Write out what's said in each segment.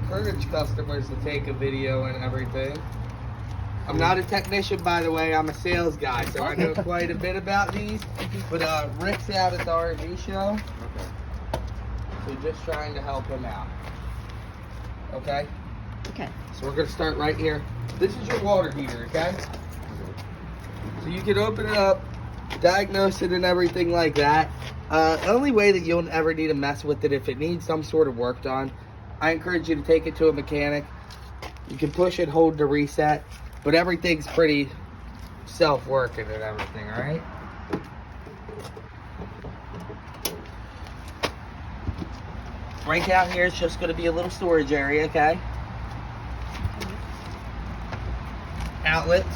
encourage customers to take a video and everything. I'm not a technician, by the way. I'm a sales guy, so I know quite a bit about these. But Rick's out at the RV show, so just trying to help him out. Okay? Okay. So we're going to start right here. This is your water heater, okay? So you can open it up, diagnose it and everything like that. The only way that you'll ever need to mess with it, if it needs some sort of work done, I encourage you to take it to a mechanic. You can push it, hold to reset, but everything's pretty self-working and everything, all right? Right down here is just going to be a little storage area, okay? Outlets.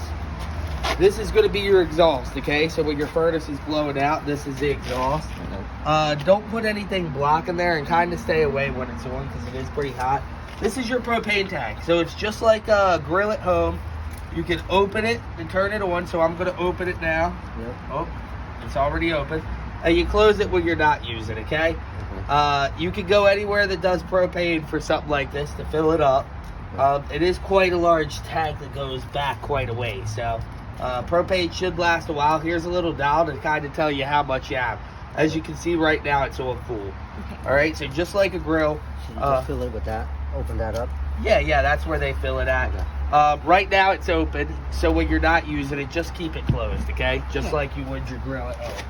This is going to be your exhaust, okay? So when your furnace is blowing out, this is the exhaust. Don't put anything blocking there and kind of stay away when it's on because it is pretty hot. This is your propane tank. So it's just like a grill at home. You can open it and turn it on. So I'm going to open it now. Yep. Oh, it's already open. And you close it when you're not using it, okay? You can go anywhere that does propane for something like this to fill it up. It is quite a large tank that goes back quite a ways. So propane should last a while. Here's a little dial to kind of tell you how much you have. As you can see right now, it's on full. Okay. All right, so just like a grill. Should you just fill it with that? Open that up? Yeah, that's where they fill it at. Okay. Right now it's open, so when you're not using it, just keep it closed, okay? Just like you would your grill at home.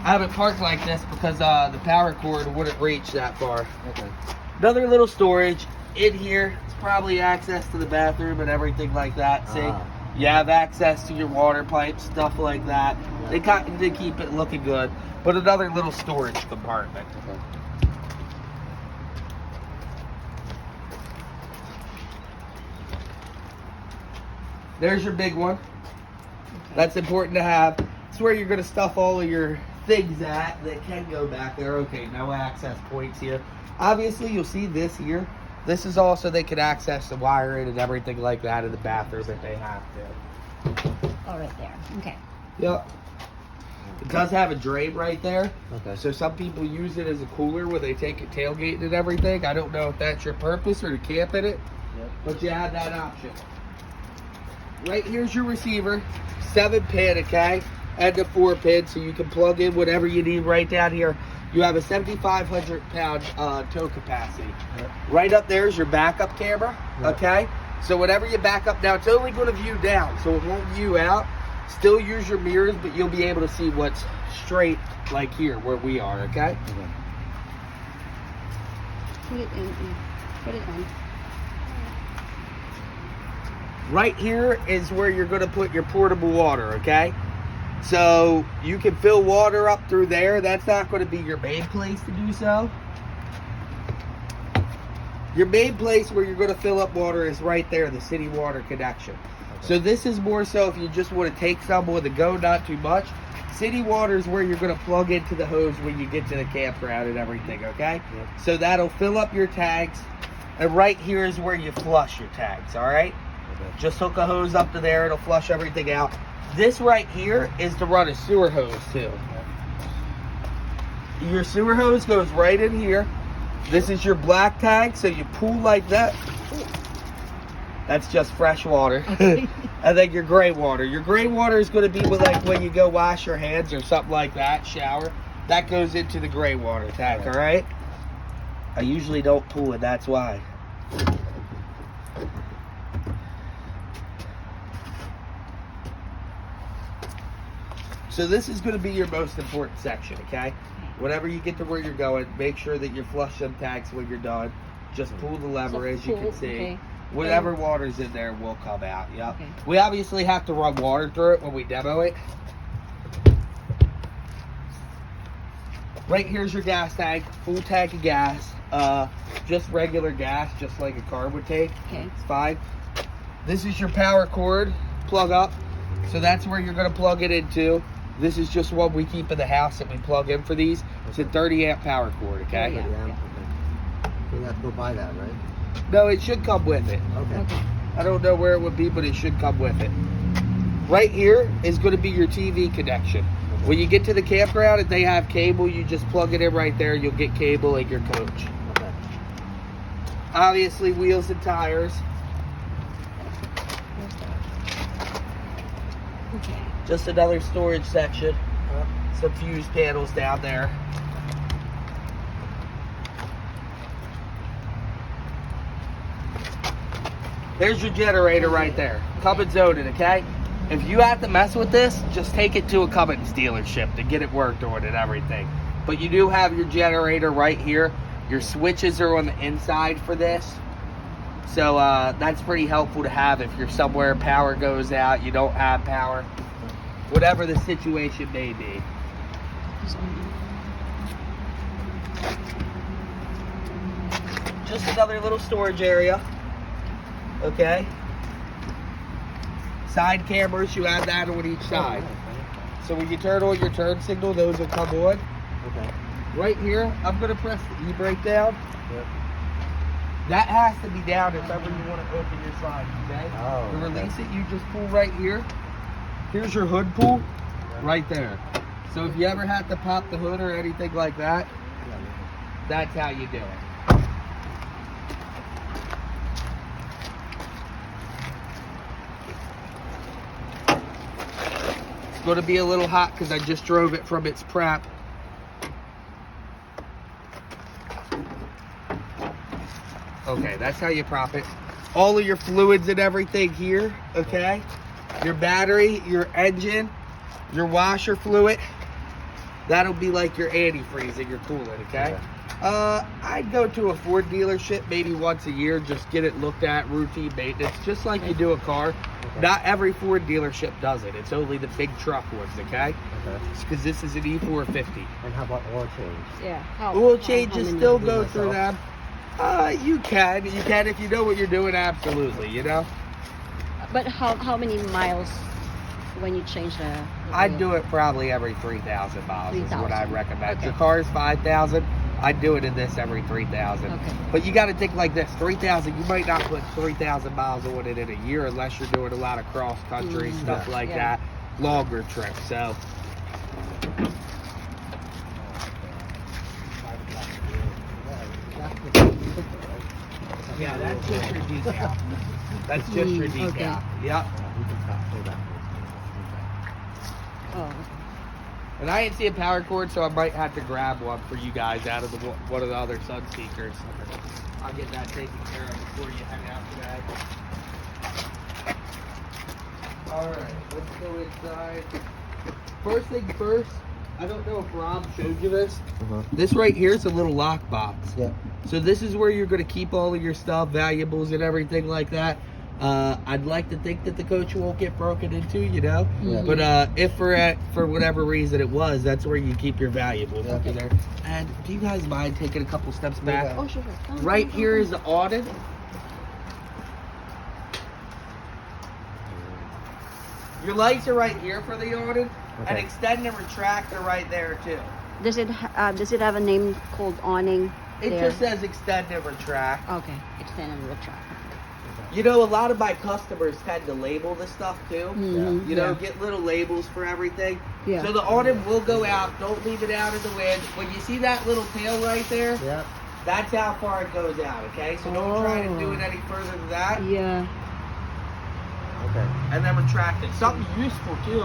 I have it parked like this because the power cord wouldn't reach that far. Okay. Another little storage in here. It's probably access to the bathroom and everything like that. See, you have access to your water pipes, stuff like that. They kind of keep it looking good. But another little storage compartment. Okay. There's your big one. That's important to have. It's where you're going to stuff all of your things at that can go back there. Okay, no access points here. Obviously, you'll see this here. This is also they can access the wiring and everything like that in the bathroom if they have to. Oh, right there. Okay. Yep. It does have a drain right there. Okay. So some people use it as a cooler where they take it tailgating and everything. I don't know if that's your purpose or to camp in it, but you have that option. Right here's your receiver, 7-pin, okay, and the 4-pin, so you can plug in whatever you need right down here. You have a 7,500 pound tow capacity. Right up there is your backup camera, okay? So whenever you back up now, it's only going to view down, so it won't view out. Still use your mirrors, but you'll be able to see what's straight like here where we are, okay? Put it in. Put it on. Right here is where you're going to put your portable water, okay? So you can fill water up through there. That's not going to be your main place to do so. Your main place where you're going to fill up water is right there, the city water connection. So this is more so if you just want to take some on the go, not too much. City water is where you're going to plug into the hose when you get to the campground and everything, okay? So that'll fill up your tanks. And right here is where you flush your tanks, all right? Just hook a hose up to there. It'll flush everything out. This right here is to run a sewer hose too. Your sewer hose goes right in here. This is your black tank, so you pull like that. That's just fresh water. Okay. And then your gray water. Your gray water is going to be with like when you go wash your hands or something like that, shower. That goes into the gray water tank, all right? I usually don't pull it, that's why. So this is going to be your most important section, okay? Whenever you get to where you're going, make sure that you flush them tanks when you're done. Just pull the lever, as you can see. Okay. Whatever water's in there will come out, yep. Okay. We obviously have to run water through it when we demo it. Right here's your gas tank, full tank of gas. Just regular gas, just like a car would take. Okay. It's fine. This is your power cord, plug up. So that's where you're going to plug it into. This is just what we keep in the house that we plug in for these. It's a 30 amp power cord, okay? Yeah. So you have to go buy that, right? No, it should come with it. Okay. I don't know where it would be, but it should come with it. Right here is going to be your TV connection. When you get to the campground, if they have cable, you just plug it in right there. You'll get cable in your coach. Okay. Obviously, wheels and tires. Okay. Just another storage section. Some fuse panels down there. There's your generator right there. Cummins owned it, okay? If you have to mess with this, just take it to a Cummins dealership to get it worked on and everything. But you do have your generator right here. Your switches are on the inside for this. So that's pretty helpful to have if you're somewhere, power goes out, you don't have power. Whatever the situation may be. Just another little storage area. Okay. Side cameras, you have that on each side. So when you turn on your turn signal, those will come on. Okay. Right here, I'm gonna press the e-brake down. Yep. That has to be down if ever you want to open your slide, okay? Oh, To okay. release it, you just pull right here. Here's your hood pull, right there. So if you ever have to pop the hood or anything like that, that's how you do it. It's going to be a little hot because I just drove it from its prep. Okay, that's how you prop it. All of your fluids and everything here, okay? Your battery, your engine, your washer fluid. That'll be like your antifreeze and your coolant, okay? I'd go to a Ford dealership maybe once a year, just get it looked at, routine maintenance, just like you do a car. Okay. Not every Ford dealership does it. It's only the big truck ones, okay? Okay. Because this is an E450. And how about oil change? Yeah. Oil changes many- still do go through them. myself? You can if you know what you're doing, absolutely, you know? But how many miles when you change the I'd oil? do it probably every 3,000 miles is what I'd 3,000. recommend. Okay. Your car is 5,000. I'd do it in this every 3,000. Okay. But you got to think like this: 3,000. You might not put 3,000 miles on it in a year unless you're doing a lot of cross country stuff like Yeah. that, longer trips. So yeah, that's just your decal. That's just your decal. Okay. Yep. Oh. And I ain't seen a power cord, so I might have to grab one for you guys out of one of the other Sunseekers. I'll get that taken care of before you head out today. Alright, let's go inside. First thing first, I don't know if Rob showed you this. This right here is a little lock box. Yeah. So this is where you're going to keep all of your stuff, valuables and everything like that. I'd like to think that the coach won't get broken into, you know. Yeah. But if for whatever reason it was, that's where you keep your valuables up in there. And do you guys mind taking a couple steps back? Yeah. Oh, sure. Oh, Right oh, here oh. is the awning. Your lights are right here for the awning, and Okay. extend and retract are right there too. Does it have a name called awning? It there? just says extend and retract. Okay. Extend and retract. You know, a lot of my customers tend to label this stuff too. Mhm, You know, yeah. get little labels for everything. Yeah. So the awning will go out. Don't leave it out in the wind. When you see that little tail right there, Yeah. that's how far it goes out, okay? So don't try to do it any further than that. Yeah. Okay. And then retract it. Something useful too,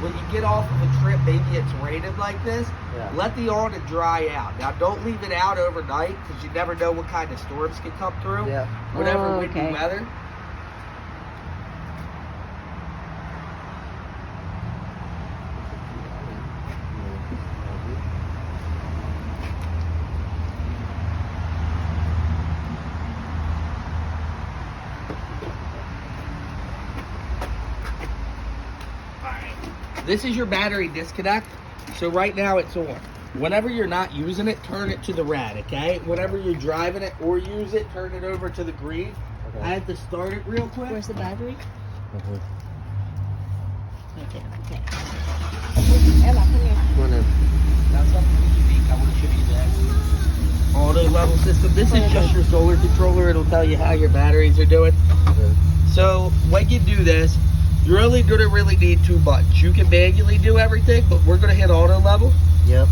when you get off of a trip, maybe it's rated like this, Yeah. let the awning dry out. Now don't leave it out overnight because you never know what kind of storms can come through. Yeah. Whatever Oh, windy okay. weather. This is your battery disconnect. So right now it's on. Whenever you're not using it, turn it to the red, okay? Whenever you're driving it or use it, turn it over to the green. Okay. I have to start it real quick. Where's the battery? Mhm. Right there. Okay. Ella, come here. Come on in. That's something unique. I want to show you that. Auto level system. This is just your solar controller. It'll tell you how your batteries are doing. Okay. So when you do this, you're only going to really need 2 buttons. You can manually do everything, but we're going to hit auto level. Yep.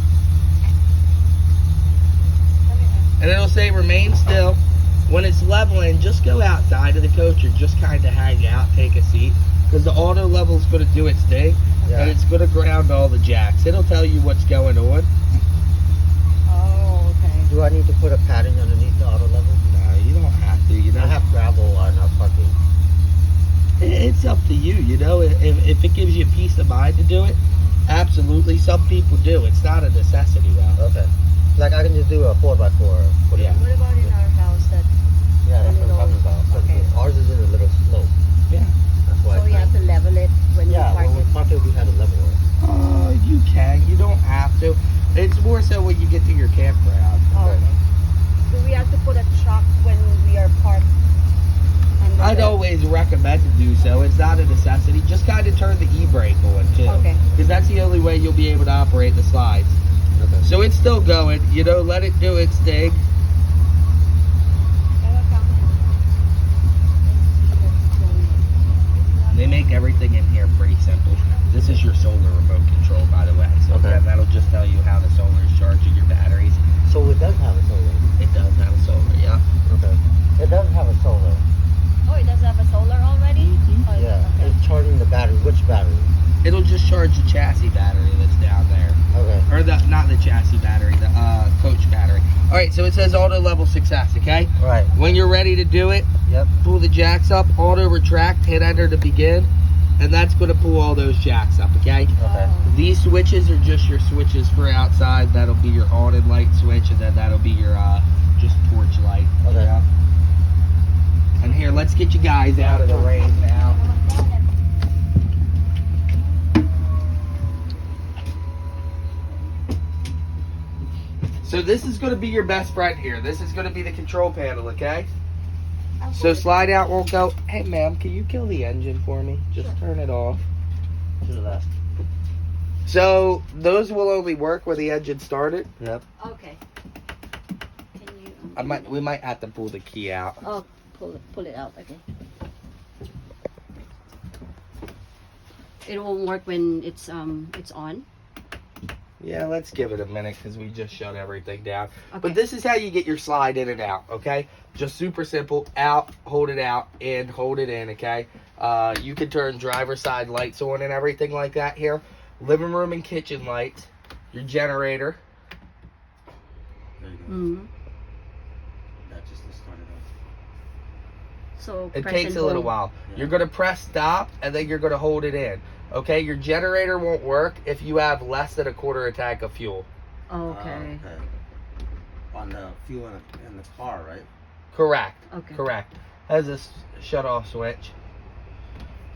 And it'll say remain still. when it's leveling, just go outside of the coach or just kind of hang out, take a seat. Because the auto level's going to do its thing, and it's going to ground all the jacks. It'll tell you what's going on. Oh, okay. Do I need to put a padding underneath the auto level? No, you don't have to. You know, I have gravel or not parking. it's up to you. You know, if it gives you peace of mind to do it, absolutely. Some people do. It's not a necessity, though. Okay. Like I can just do a 4x4. Yeah. What about in our house that? Yeah, that's what I'm talking about. But Okay. ours is in a little slope. Yeah. That's why. So we have to level it when Yeah, you park when we it. park it, we had a level it. You can. You don't have to. It's more so when you get to your campground. Oh, okay. Do we have to put a truck when we are parked? under I'd the- always recommend to do so. It's not a necessity. Just kind of turn the e-brake on too. Okay. Because that's the only way you'll be able to operate the slides. Okay. So it's still going. You know, let it do its thing. They make everything in here pretty simple. This is your solar remote control, by the way. So Okay. again, that'll just tell you how the solar is charging your batteries. So it does have a solar. It does have a solar, yeah. Okay. It does have a solar. Oh, it does have a solar already? Mhm. Oh, Yeah. okay. It's charging the battery. Which battery? It'll just charge the chassis battery that's down there. Okay. Or not the chassis battery, the coach battery. All right, so it says auto level success, okay? Right. When you're ready to do it, Yep. pull the jacks up, auto retract, hit enter to begin, and that's going to pull all those jacks up, okay? Okay. Oh. These switches are just your switches for outside. That'll be your on and light switch, and then that'll be your just torch light. Okay. Yeah. And here, let's get you guys out of the rain now. So this is going to be your best friend here. This is going to be the control panel, okay? So slide out won't go. Hey, ma'am, can you kill the engine for me? Just turn it off. To the left. So those will only work where the engine started. Yep. Okay. Can you? We might have to pull the key out. Oh, pull it out. Okay. It won't work when it's on. Yeah, let's give it a minute because we just shut everything down. Okay. But this is how you get your slide in and out, okay? Just super simple. Out, hold it out, in, hold it in, okay? You can turn driver's side lights on and everything like that here. Living room and kitchen lights. Your generator. There you go. Mm-hmm. That's just to start it off. So It press takes and a little hold. while. Yeah. You're going to press stop, and then you're going to hold it in. Okay, your generator won't work if you have less than a quarter a tank of fuel. Okay. Okay. On the fuel in the car, right? Correct. Okay. Correct. Has a shut off switch.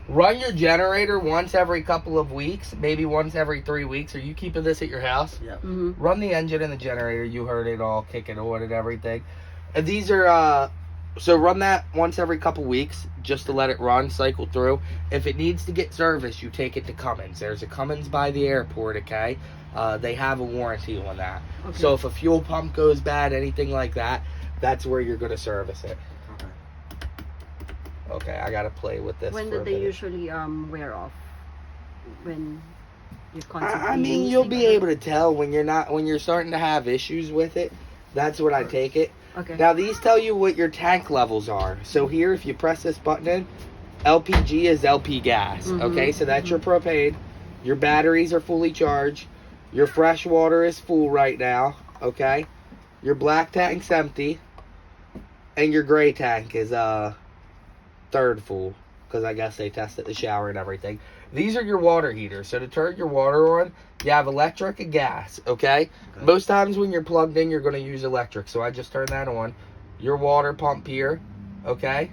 Run your generator once every couple of weeks, maybe once every 3 weeks. Are you keeping this at your house? Yep. Mm-hmm. Run the engine and the generator. You heard it all kicking on and everything. And these are, so run that once every couple weeks just to let it run, cycle through. If it needs to get serviced, you take it to Cummins. There's a Cummins by the airport, okay? They have a warranty on that. Okay. So if a fuel pump goes bad, anything like that, that's where you're going to service it. Okay. Okay, I got to play with this When for do a they minute. usually wear off? When you're constantly I mean, you'll be able to tell when you're starting to have issues with it. That's when I take it. Okay. Now these tell you what your tank levels are. So here, if you press this button in, LPG is LP gas. Mhm, Okay, so that's your propane. Your batteries are fully charged. Your fresh water is full right now. Okay, your black tank's empty, and your gray tank is third full because I guess they tested the shower and everything. These are your water heaters. So to turn your water on, you have electric and gas, okay? Most times when you're plugged in, you're going to use electric. So I just turn that on. Your water pump here, okay?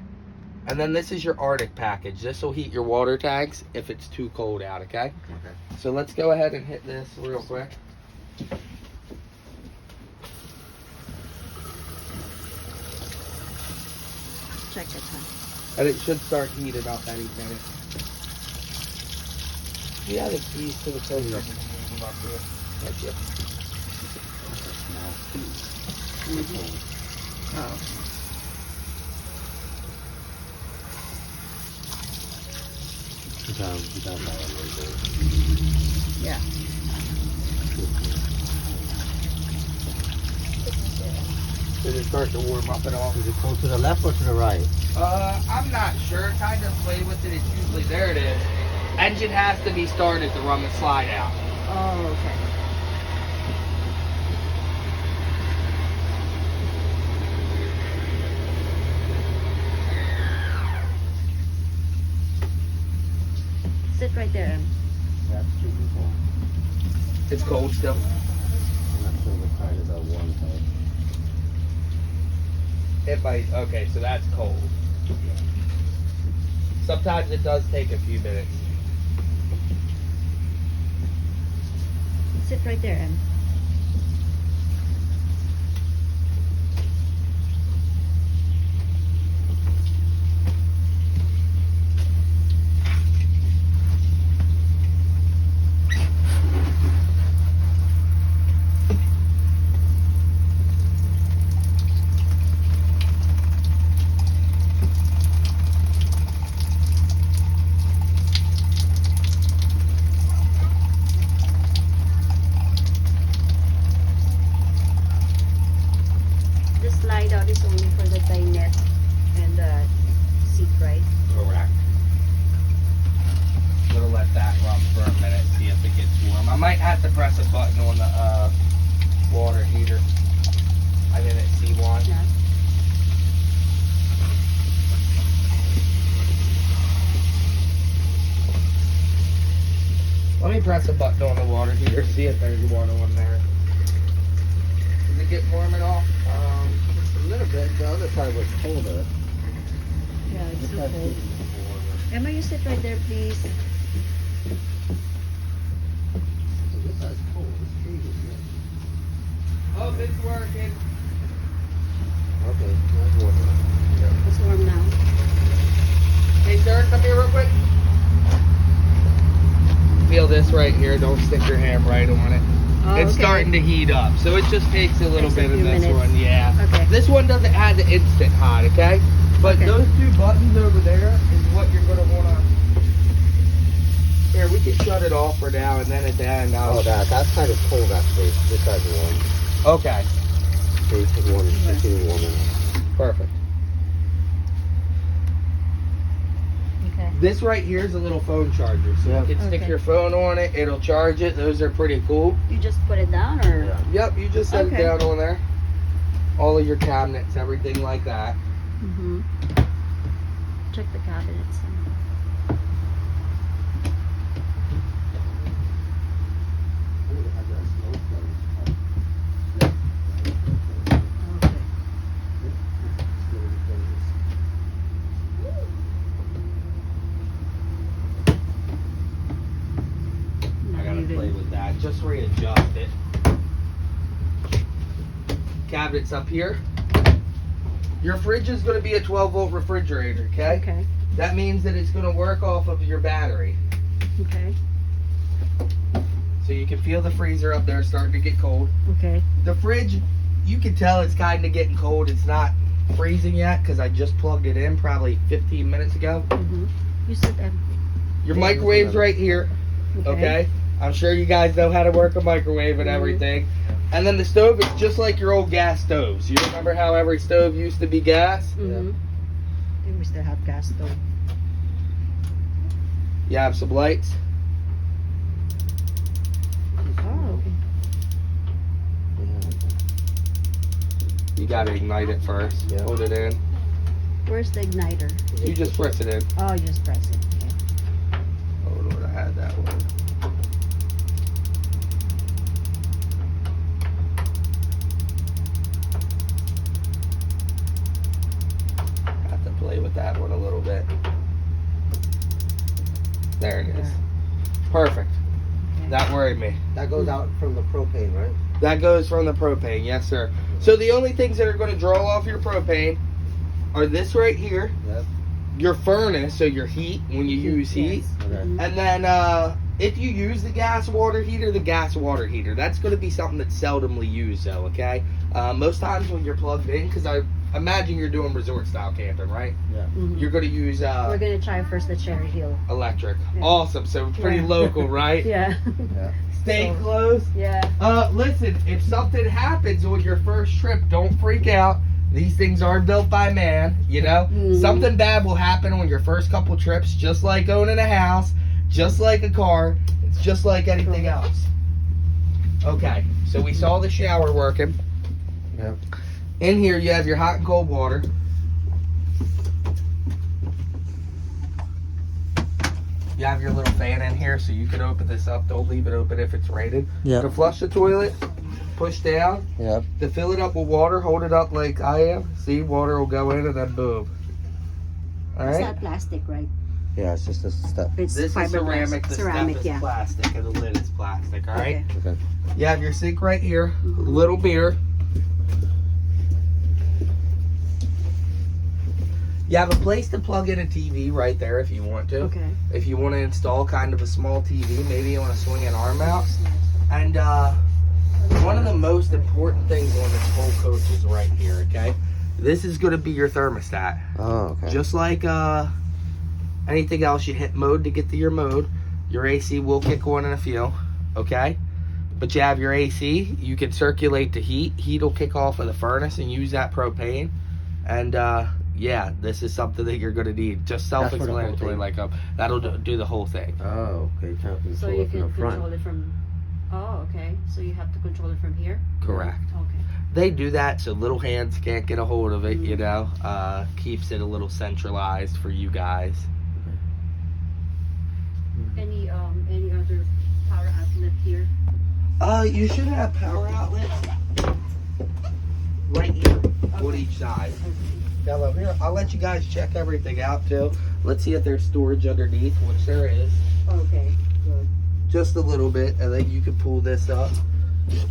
And then this is your Arctic package. This will heat your water tanks if it's too cold out, okay? Okay. So let's go ahead and hit this real quick. Check the time. And it should start heating up any minute. Yeah, the keys to the coach. That's it. Oh. Yeah. Did it start to warm up at all? Is it cold to the left or to the right? I'm not sure. Kind of play with it. It's usually, there it is. Engine has to be started to run the slide out. Oh, okay. Sit right there, Em. That's too cold. It's cold still. I'm not sure what side is that warm side. It might. Okay, so that's cold. Sometimes it does take a few minutes. Sit right there, Em. The slide out is only for the dinette and the seat, right? Correct. I'm gonna let that run for a minute, see if it gets warm. I might have to press a button on the water heater. I didn't see one. Yeah. Let me press a button on the water heater, see if there's one on there. Does it get warm at all? Just a little bit. The other side was colder. Yeah, it's This so side cold. is warmer. Emma, you sit right there, please. So this side's cold. It's freezing. Yeah. Oh, it's working. Okay, that's warmer. It's warm now. Hey, sir, come here real quick. Feel this right here. Don't stick your hand right on it. Oh, It's okay. starting to heat up, so it just takes a little Takes a bit in few this minutes. one. Yeah. Okay. This one doesn't have the instant hot, okay? But Okay. those two buttons over there is what you're gonna wanna. Here, we can shut it off for now, and then at the end, I'll. Oh, that side is cold actually. This side's warm. Okay. See, it's warm. It's getting warmer. Perfect. Okay. This right here is a little phone charger, so Yeah. you can stick Okay. your phone on it. It'll charge it. Those are pretty cool. You just put it down, or? Yeah. Yep, you just set Okay. it down on there. All of your cabinets, everything like that. Mm-hmm. Check the cabinets. Okay. I gotta Not play even. with that. Just readjust it. Cabinets up here. Your fridge is gonna be a 12-volt refrigerator, okay? Okay. That means that it's gonna work off of your battery. Okay. So you can feel the freezer up there starting to get cold. Okay. The fridge, you can tell it's kind of getting cold. It's not freezing yet because I just plugged it in probably 15 minutes ago. Mm-hmm. You sit Em. Your microwave's right here, okay? I'm sure you guys know how to work a microwave and Mhm. everything. And then the stove is just like your old gas stoves. You remember how every stove used to be gas? Mm-hmm. I think we still have gas though. You have some lights. Oh, okay. You gotta ignite it first. Yeah. Hold it in. Where's the igniter? You just press it in. Oh, you just press it. Okay. Oh Lord, I had that one. Have to play with that one a little bit. There it is. Yeah. Perfect. Okay. That worried me. That goes out from the propane, right? That goes from the propane, yes sir. So the only things that are going to draw off your propane are this right here, Yep. your furnace, so your heat when you use heat, Yes. Okay. Mhm. and then if you use the gas water heater, that's going to be something that's seldomly used though, okay? Most times when you're plugged in, because I imagine you're doing resort style camping, right? Yeah. You're gonna use We're gonna try first the Cherry Hill. electric. Yeah. Awesome. So pretty Yeah. local, right? Yeah. Stay So- close. Yeah. Listen, if something happens on your first trip, don't freak out. These things are built by man, you know? Mhm. Something bad will happen on your first couple trips, just like owning a house, just like a car. It's just like anything else. Okay, so we saw the shower working. Yep. In here, you have your hot and cold water. You have your little fan in here, so you can open this up. Don't leave it open if it's rated. Yep. To flush the toilet, push down. Yep. To fill it up with water, hold it up like I am. See, water will go in and then boom. All It's right. not plastic, right? Yeah, it's just a step. It's This is fiberglass. ceramic. The Ceramic, step is yeah. plastic, and the lid is plastic. All right. Okay. Okay. You have your sink right here. Mhm. Little mirror. You have a place to plug in a TV right there if you want to. Okay. If you want to install kind of a small TV, maybe you want to swing an arm out. And one of the most important things on this whole coach is right here, okay? This is going to be your thermostat. Oh, okay. Just like anything else, you hit mode to get to your mode. Your AC will kick on in a few, okay? But you have your AC. You can circulate the heat. Heat will kick off of the furnace and use that propane. And yeah, this is something that you're going to need. Just That's for the whole self-explanatory, thing. like that'll do the whole thing. Oh, okay. Can't So control you it from can the front. control it from. Oh, okay. So you have to control it from here. Correct. Okay. They do that so little hands can't get a hold of it, you know. Keeps it a little centralized for you guys. Any other power outlet here? You should have power outlets right here on each side. Okay. Now, here, I'll let you guys check everything out too. Let's see if there's storage underneath, which there is. Okay. Good. Just a little bit, and then you can pull this up. There's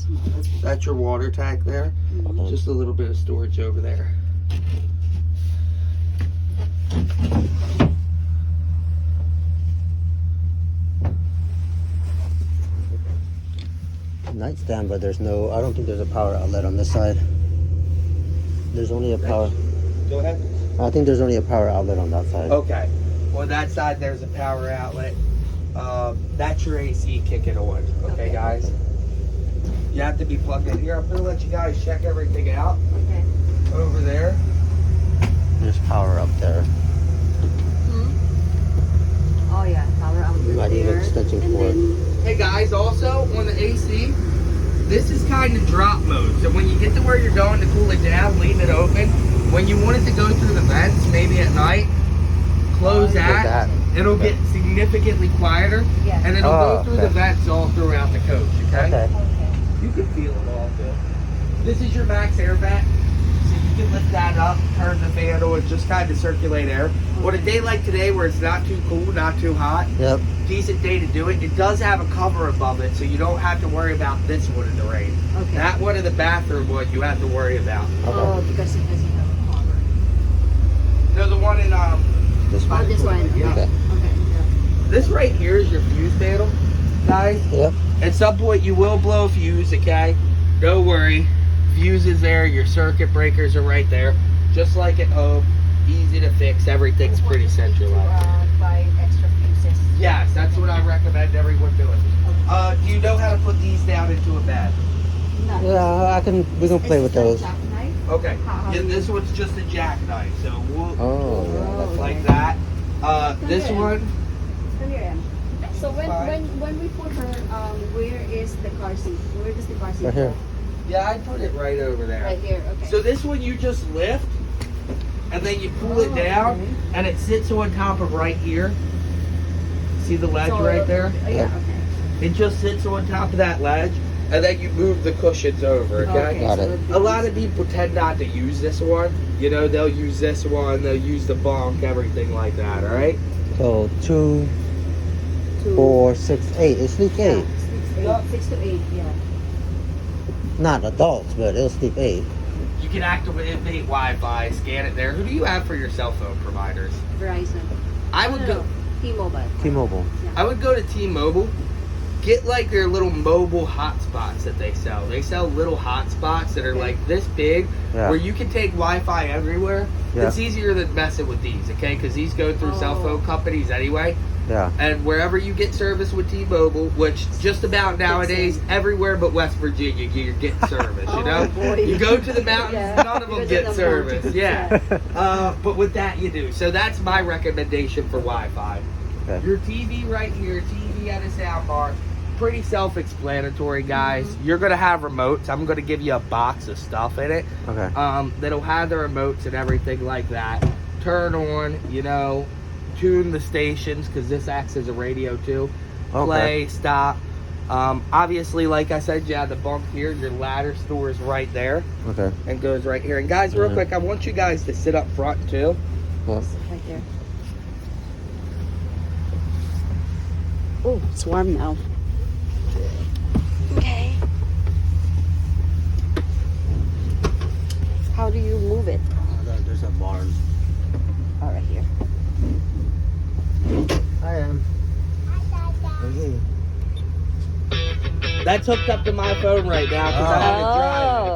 some. Okay. That's your water tank there. Mhm. Just a little bit of storage over there. Nightstand, but there's no. I don't think there's a power outlet on this side. There's only a power. Go ahead. I think there's only a power outlet on that side. Okay. On that side, there's a power outlet. That's your AC kicking on. Okay, guys? You have to be plugged in here. I'm going to let you guys check everything out Okay. over there. There's power up there. Oh yeah, power outlet Might need an there. extension And cord. then- Hey, guys, also on the AC, this is kind of drop mode. So when you get to where you're going to cool it down, leave it open. When you want it to go through the vents, maybe at night, close that. It'll get significantly quieter. Yeah. And it'll Oh, go through okay. the vents all throughout the coach, okay? Okay. Okay. You can feel it all too. This is your max air vent. So you can lift that up, turn the fan on, just kind of circulate air. On a day like today where it's not too cool, not too hot, Yep. decent day to do it. It does have a cover above it, so you don't have to worry about this one in the rain. Okay. That one in the bathroom one you have to worry about. Oh, because it doesn't have a cover. No, the one in This Oh, one. this one. Okay. Yeah. Okay. Okay. This right here is your fuse panel, guys. Yep. At some point you will blow a fuse, okay? Don't worry. Fuse is there, your circuit breakers are right there. Just like at home, easy to fix, everything's pretty centralized. Buy extra fuses. Yes, that's what I recommend everyone doing. Do you know how to put these down into a bed? No. Yeah, I can. We can play with those. Jackknife? Okay. How Yeah, do this one's just a jackknife, so we'll Oh, yeah. That's okay. like that. This Okay. one, Come here, Em. So Fine. when we put her, where is the car seat? Where does the car seat Right here. go? yeah, I put it right over there. Right here. Okay. So this one you just lift, and then you pull it Oh, down, okay. and it sits on top of right here. See the ledge So, right there? Yeah. Okay. It just sits on top of that ledge, and then you move the cushions over, okay? Got so it. A lot of people tend not to use this one. You know, they'll use this one, they'll use the bunk, everything like that, all right? So 2, 2, 4, 6, 8. It sleeps Yeah, 8. 6 to 8. Yeah. Not adults, but it'll sleep 8. You can activate Wi-Fi, scan it there. Who do you have for your cell phone providers? Verizon. I would go. T-Mobile. T-Mobile. I would go to T-Mobile. get like their little mobile hotspots that they sell. They sell little hotspots that are like this big, where you can take Wi-Fi everywhere. It's easier than messing with these, okay? Because these go through cell phone companies anyway. Yeah. And wherever you get service with T-Mobile, which just about nowadays, everywhere but West Virginia, you're getting service, you know? You go to the mountains, none of them get service. But with that, you do. So that's my recommendation for Wi-Fi. Okay. Your TV right here, TV and a sound bar, pretty self-explanatory, guys. You're going to have remotes. I'm going to give you a box of stuff in it. Okay. That'll have the remotes and everything like that. Turn on, you know, tune the stations, because this acts as a radio too. Play, stop. Obviously, like I said, you have the bunk here. Your ladder store is right there. Okay. And goes right here. And guys, real quick, I want you guys to sit up front too. Well, Right there. Oh, it's warm now. Okay. How do you move it? there's a barn. Oh, right here. I am. That's hooked up to my phone right now because I have it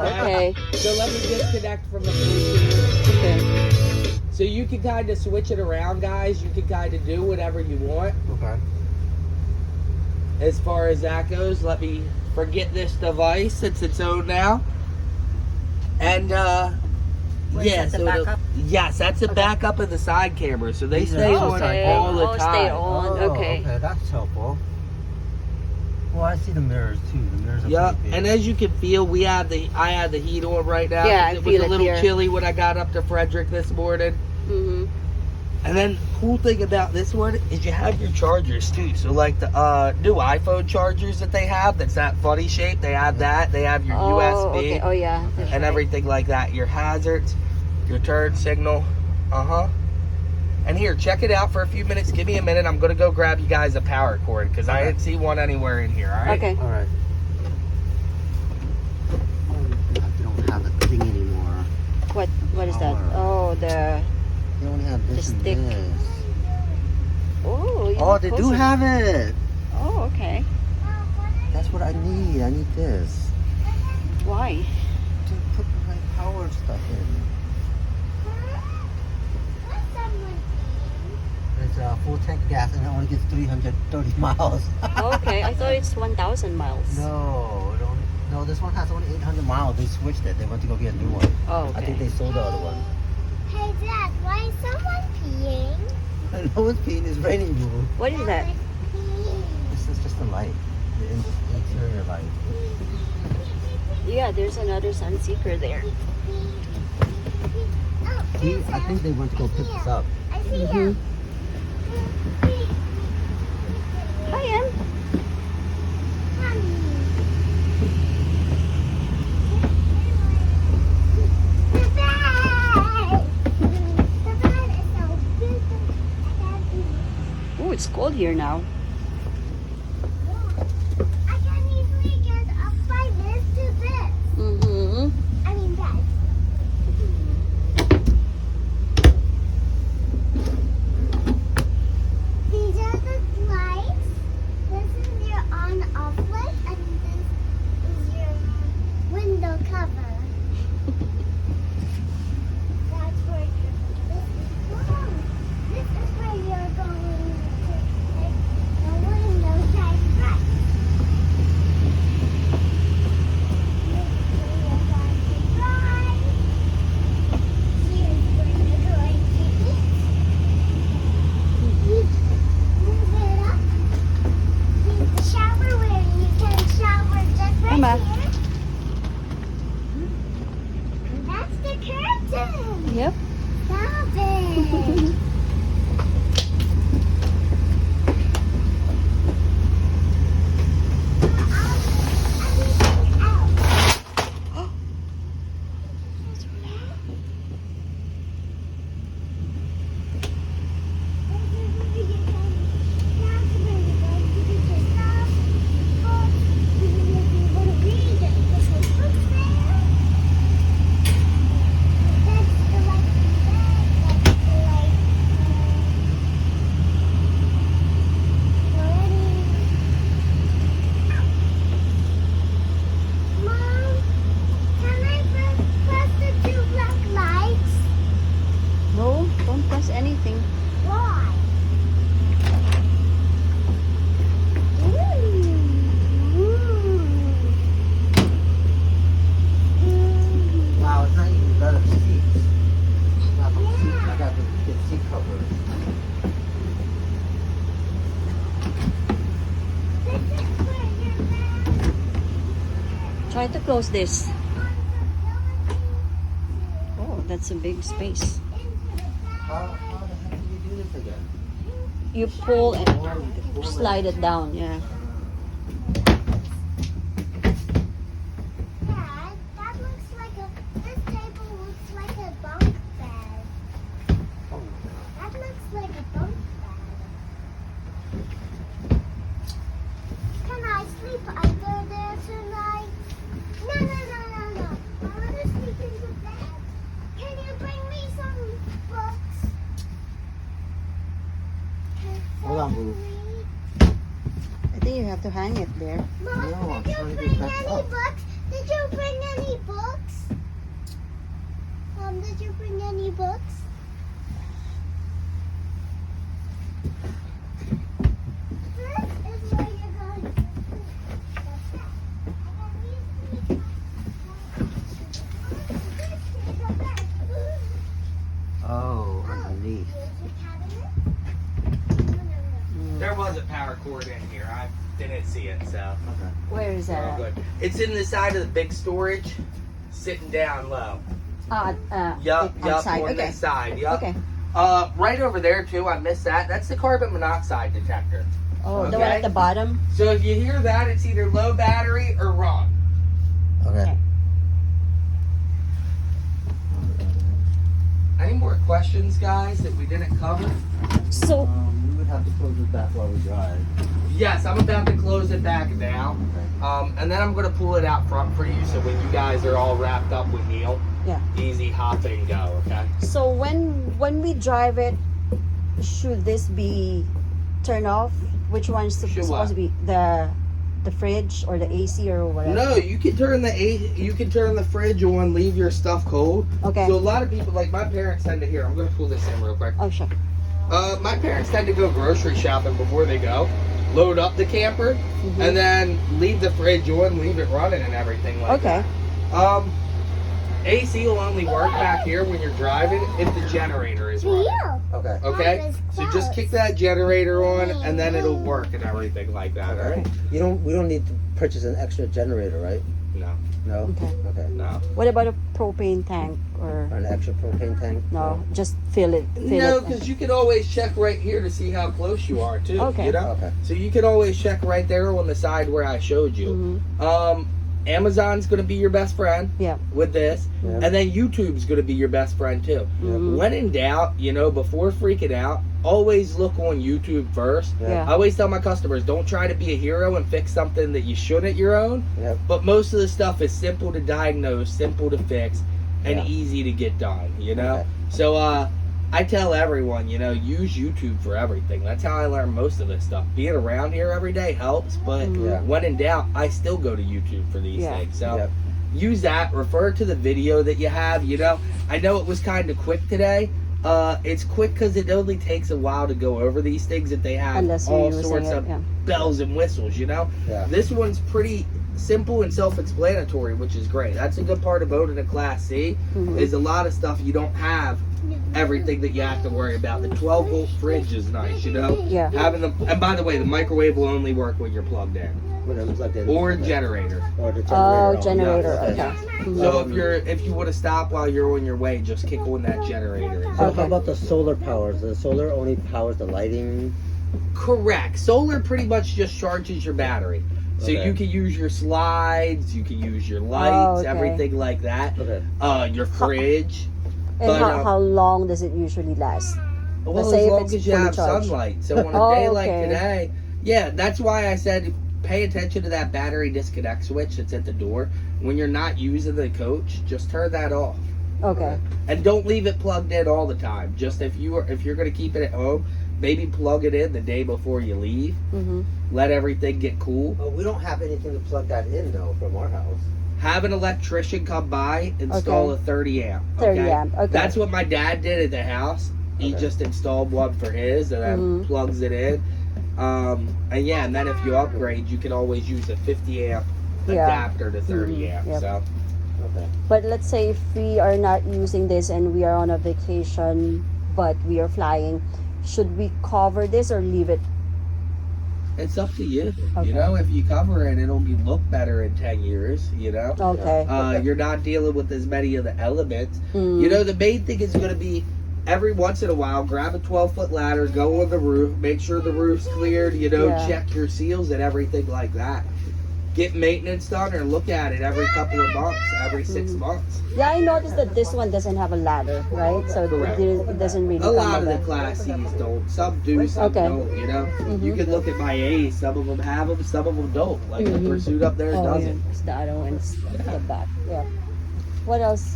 driving. Okay. So let me disconnect from the Bluetooth. Okay. So you can kind of switch it around, guys. You can kind of do whatever you want. Okay. As far as that goes, let me forget this device. It's its own now. And yeah, that the so backup? yes, that's a backup of the side camera. So they These are stay also on side all the cameras. time. Stay on. Okay. Okay, that's helpful. Well, I see the mirrors too. The mirrors are Yep, pretty big. and as you can feel, I have the heat on right now. Yeah, I it was feel a it little here. chilly when I got up to Frederick this morning. Mm-hmm. And then cool thing about this one is you have your chargers too. So like the new iPhone chargers that they have, that's that funny shape. They have that. They have your USB Okay. Oh yeah. That's and right. everything like that. Your hazards, your turn signal. And here, check it out for a few minutes. Give me a minute. I'm gonna go grab you guys a power cord because I didn't see one anywhere in here. All right. Okay. All right. They don't have the thing anymore. What is that? Power. Oh, the. They only have this and stick. this. Oh. You Oh, look they do closer. have it. Oh, okay. That's what I need. I need this Why? to put my power stuff in. It's a full tank of gas and it only gets 330 miles. Okay, I thought it's 1,000 miles. No, this one has only 800 miles. They switched it. They went to go get a new one. Oh, okay. I think they sold the other one. Hey Dad, why is someone peeing? No one's peeing. It's raining, boo. What is that? This is just a light. The interior light. Yeah, there's another Sunseeker there. See, I think they went to go pick this up. I see him. Hi, Em. Oh, it's cold here now. I can easily get up by this to this. Mm-hmm. I mean that. These are the lights. This is your on-off light, and this is your window cover. That's where this is where you're going to take the window side right. This is where you're going to drive. Here's where you're going to eat. Move it up. Here's the shower where you can shower just right Emma. here. And that's the curtain. Yep. Stop it. Try to close this. Oh, that's a big space. How the heck did you do this again? You pull and slide it down. Yeah. Dad, that looks like this table looks like a bunk bed. Oh, That looks like a bunk bed. Can I sleep under there tonight? No. I want to sleep in the bed. Can you bring me some books? Hold on, Boo. I think you have to hang it there. Mom, No, I'm did trying you to bring get back any up. books? Did you bring any books? Mom, did you bring any books? This is where you're going to sleep. That's it. And then these three this is the bed. Oh, underneath. Here's your cabinet. No. There was a power cord in here. I didn't see it, so Okay. Where is we're all that? good. It's in the side of the big storage, sitting down low. Yup, On okay. this side. Yup. Okay. Right over there too. I missed that. That's the carbon monoxide detector. Oh, the one Okay. at the bottom? So if you hear that, it's either low battery or wrong. Okay. Any more questions, guys, that we didn't cover? So, We would have to close this back while we drive. Yes, I'm about to close it back now. Okay. And then I'm going to pull it out front for you so when you guys are all wrapped up with Neil, yeah. easy hop and go, okay? So when we drive it, should this be turned off? Which one's Should supposed what? to be the fridge or the AC or whatever? No, you can turn the fridge on, leave your stuff cold. Okay. So a lot of people, like my parents tend to here. I'm going to pull this in real quick. Oh, sure. My parents tend to go grocery shopping before they go, load up the camper, and then leave the fridge on, leave it running and everything like Okay. that. AC will only work back here when you're driving if the generator is running. Okay. Okay? That is So just kick that generator on and then it'll work and everything like that, Okay. alright? We don't need to purchase an extra generator, right? No, No. Okay. Okay. no. What about a propane tank or Or an extra propane tank? no? Just fill it. No, because you can always check right here to see how close you are too. Okay. You know? Okay. So you can always check right there on the side where I showed you. Amazon's gonna be your best friend Yeah. with this. Yeah. And then YouTube's gonna be your best friend too. Mhm. When in doubt, before freaking out, always look on YouTube first. Yeah. I always tell my customers, don't try to be a hero and fix something that you shouldn't your own. Yep. But most of the stuff is simple to diagnose, simple to fix, and Yeah. easy to get done, Okay. So I tell everyone, use YouTube for everything. That's how I learn most of this stuff. Being around here every day helps, but Yeah. when in doubt, I still go to YouTube for these Yeah. things. So Yep. use that, refer to the video that you have, I know it was kind of quick today. It's quick because it only takes a while to go over these things that they have Unless you're all using sorts it, of yeah. bells and whistles, Yeah. This one's pretty simple and self-explanatory, which is great. That's a good part of owning a Class C, is a lot of stuff you don't have everything that you have to worry about. The 12-volt fridge is nice, Yeah. Having them, and by the way, the microwave will only work when you're plugged in, When it looks like that. or a generator. Or the generator. Oh, on. generator. Yeah. Okay. So if you want to stop while you're on your way, just kick on that generator. So Okay. how about the solar powers? The solar only powers the lighting. Correct. Solar pretty much just charges your battery. So Okay. you can use your slides, you can use your lights, okay. everything like that. Okay. Your fridge. And But, how long does it usually last? Well, Let's as say if long it's as you fully have charged. sunlight. So on a Oh, day like okay. today, yeah, that's why I said pay attention to that battery disconnect switch that's at the door. When you're not using the coach, just turn that off. Okay. And don't leave it plugged in all the time. Just if you're going to keep it at home, maybe plug it in the day before you leave. Let everything get cool. Oh, we don't have anything to plug that in though from our house. Have an electrician come by, install Okay. a 30 amp. 30 amp, okay. That's what my dad did at the house. He Okay. just installed one for his and then plugs it in. And then if you upgrade, you can always use a 50 amp Yeah. adapter to 30 amp. Yep. So Okay. But let's say if we are not using this and we are on a vacation, but we are flying, should we cover this or leave it? It's up to you. Okay. You know, if you cover it, it'll be look better in 10 years, you know? Okay. You're not dealing with as many of the elements. Mm. You know, the main thing is going to be every once in a while, grab a 12-foot ladder, go on the roof, make sure the roof's cleared, you know, Yeah. check your seals and everything like that. Get maintenance done or look at it every couple of months, every 6 Mm-hmm. months. Yeah, I noticed that this one doesn't have a ladder, right? So Correct. it doesn't really A come lot of with the a- Class C's don't. Some do, some Okay. don't, you know? You Mhm. can look at my A's. Some of them have them, some of them don't. Like Mhm. the Pursuit up there Oh, yeah. doesn't. It's the other one's the back. Yeah. What else?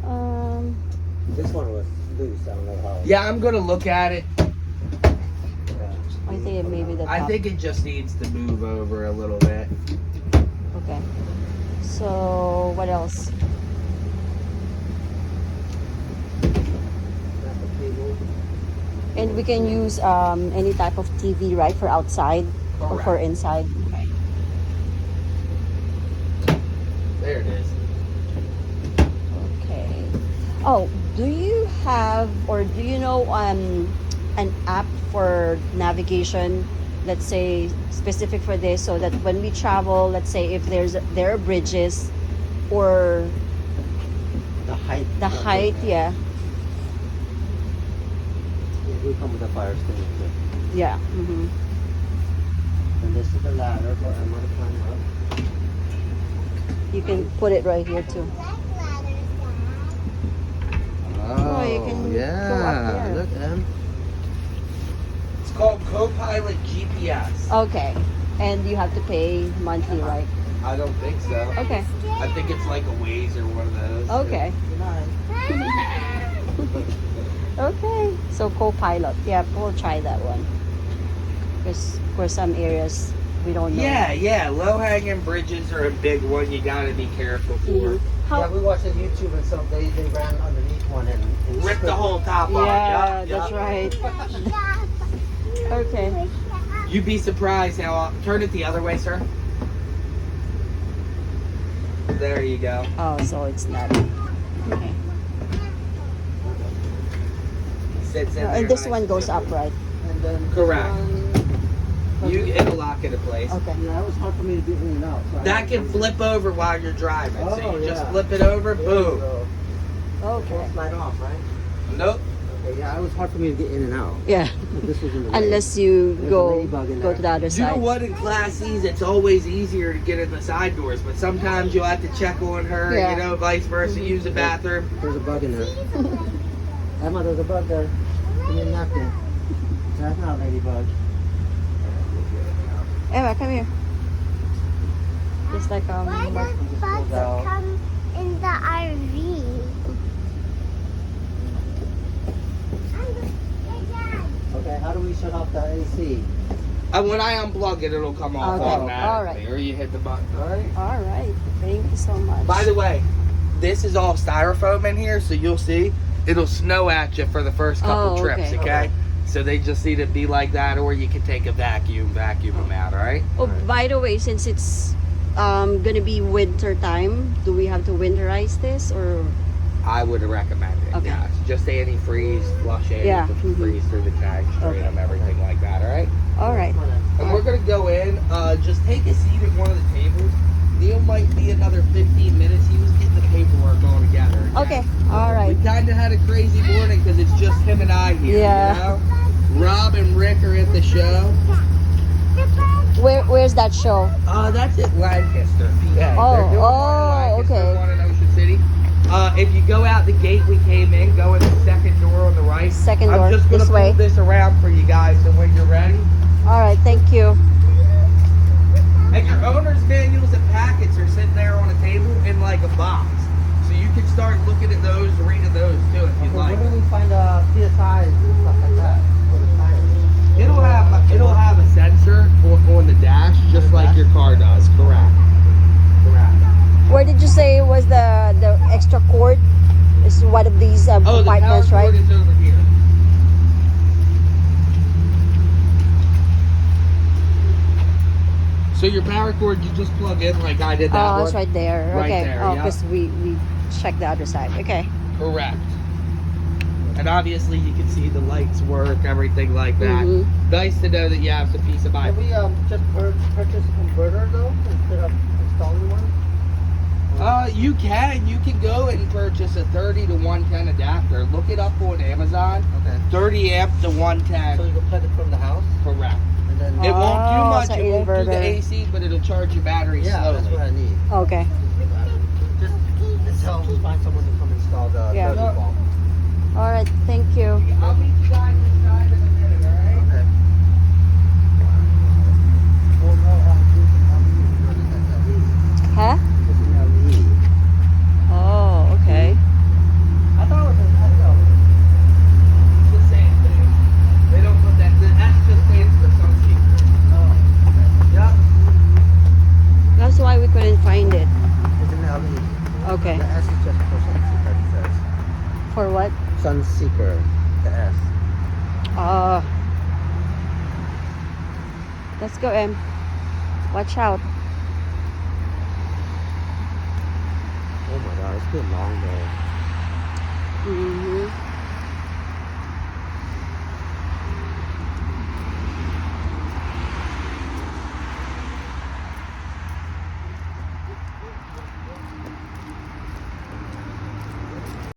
Um. This one was loose. I don't know how. Yeah, I'm going to look at it. I think it may be the top. I think it just needs to move over a little bit. Okay. So what else? And we can use any type of TV, right, for outside or for Correct. inside. Okay. There it is. Okay. Oh, do you have or do you know an app for navigation? Let's say specific for this, so that when we travel, let's say if there are bridges or The height. the height, yeah, It will come with a fire extinguisher. yeah. Mm-hmm. And this is the ladder for Emma to climb up. You can put it right here too. Oh, you can go up yeah. there. Look at him. It's called Copilot GPS. Okay, and you have to pay monthly, right? I don't think so. Okay. I think it's like a Waze or one of those. Okay. Okay. So co-pilot, yeah, we'll try that one. Because for some areas we don't know. Yeah. Low-hanging bridges are a big one you got to be careful for. Mhm. How? Yeah, we watched on YouTube and some they ran underneath one and Rip the whole top off. Yeah, Yup, that's yup. right. Okay. You'd be surprised how. Turn it the other way, sir. There you go. Oh, so it's not. Okay. Sits in there And this nice one and goes simple. up, right? And then this Correct. one- It'll lock into place. Okay. Yeah, it was hard for me to get in and out. So I That had can to- flip over while you're driving. So Oh, you just yeah. flip it over, There you boom. go. Okay. It'll slide off, right? Nope. Okay, yeah, it was hard for me to get in and out. Yeah. But this was in the way. Unless you There's a go ladybug in go there. to the other You know side. what? In Class C's, it's always easier to get in the side doors, but sometimes you'll have to check on her, Yeah. you know, vice versa, use the bathroom. There's a bug in there. Emma, there's a bug there. Give me a napkin. That's not a ladybug. Emma, come here. Just like Why what- does bugs out. come in the RV? Okay, how do we shut off the AC? When I unplug it, it'll come off Okay, automatically, alright. or you hit the button. All right. All right. Thank you so much. By the way, this is all styrofoam in here, so you'll see it'll snow at you for the first couple Oh, trips, okay. okay? So they just need to be like that, or you can take a vacuum them out, all right? Oh, by the way, since it's gonna be winter time, do we have to winterize this or? I would recommend it, Okay. yes. Just antifreeze, flush it, Yeah, freeze through the tank, strain Okay. them, everything like that, all right? All right. And we're gonna go in, just take a seat at one of the tables. Neil might be another 15 minutes. He was getting the paperwork all together. again. Okay. All right. We kind of had a crazy morning because it's just him and I here. Yeah. You know? Rob and Rick are at the show. Where's that show? That's at Lancaster, PA. Oh, They're doing one in oh, Lancaster, okay. one in Ocean City. If you go out the gate we came in, go in the second door on the right. Second door, I'm just gonna this pull way. this around for you guys, so when you're ready. All right. Thank you. And your owner's manuals and packets are sitting there on a table in like a box. So you can start looking at those, reading those too if you'd like. Where do we find PSIs and stuff like that? For the tires? It'll have a sensor on the dash, just like your car does. Correct. Where did you say was the extra cord? Is one of these Oh, the power compartments, right? cord is over here. So your power cord, you just plug in like I did that Oh, one. it's right there. Right Okay. there, Oh, yeah. because we checked the other side. Okay. Correct. And obviously you can see the lights work, everything like that. Mhm. Nice to know that you have some peace of mind. Can we just purchase a converter though instead of installing one? You can go and purchase a 30 to 110 adapter. Look it up on Amazon. Okay. 30 amp to 110. So you can plug it from the house, Correct. and then It won't do Oh, much. sa It won't do the inverter. AC, but it'll charge your battery yeah, slowly. that's what I need. Okay. Just until we find someone to come install the Yeah. 30 bulb. All right. Thank you. I'll meet you guys inside in a minute, alright? Okay. Well, no, this is LED. Huh? This is LED. Oh, okay. I thought it was an LED. It's the same thing. They don't put that. The S just stands for Sunseeker. Oh, Yep. That's why we couldn't find it. it's an LED. Okay. The S is just for Sunseeker, it says. For what? Sunseeker, the S. Let's go, Em. Watch out. Oh my god, it's been long though. Mm-hmm.